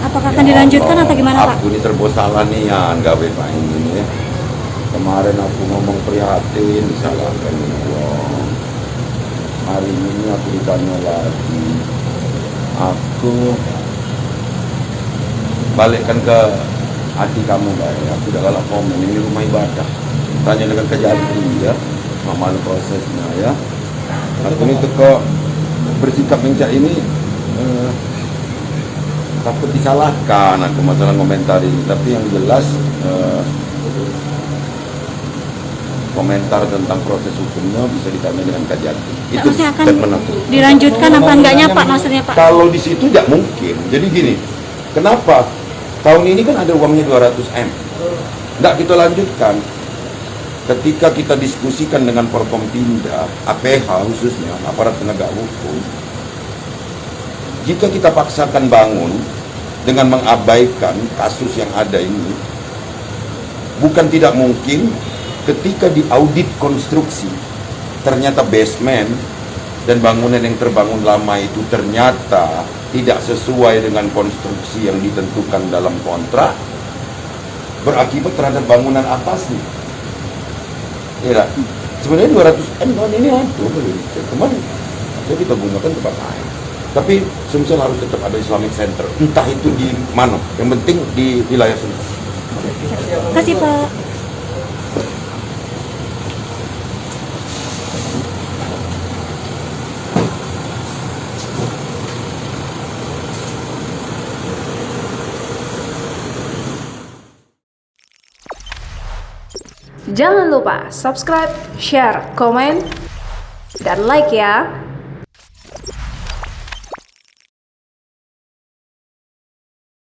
Apakah akan dilanjutkan atau gimana Pak? Aku ini terbosalan nih ya, gawe Pak ini ya. Kemarin aku ngomong prihatin, disalahkan uang. Hari ini aku ditanya lagi. Aku balikkan ke hati kamu Pak ya. Aku udah galak komen, ini rumah ibadah. Tanya dengan kejadian ya, mana prosesnya ya. Aku ini kok bersikap mencak ini takut disalahkan aku masalah komentar ini, tapi yang jelas komentar tentang proses hukumnya bisa ditanya dengan Kajati. Itu akan statement aku. dilanjutkan apa enggaknya Pak, maksudnya Pak? Kalau di situ tidak mungkin. Jadi gini, kenapa tahun ini kan ada uangnya 200 M, tidak kita lanjutkan. Ketika kita diskusikan dengan Forkompinda, APH khususnya aparat penegak hukum, jika kita paksakan bangun dengan mengabaikan kasus yang ada ini, bukan tidak mungkin ketika diaudit konstruksi, ternyata basement dan bangunan yang terbangun lama itu ternyata tidak sesuai dengan konstruksi yang ditentukan dalam kontrak, berakibat terhadap bangunan atasnya. Ya, sebenarnya 200 M tahun ini ada, kemarin saya kita gunakan tempat lain. Tapi Sumsel harus tetap ada Islamic Center, entah itu di mana, yang penting di wilayah Sumsel. Terima kasih Pak. Jangan lupa subscribe, share, komen, dan like ya.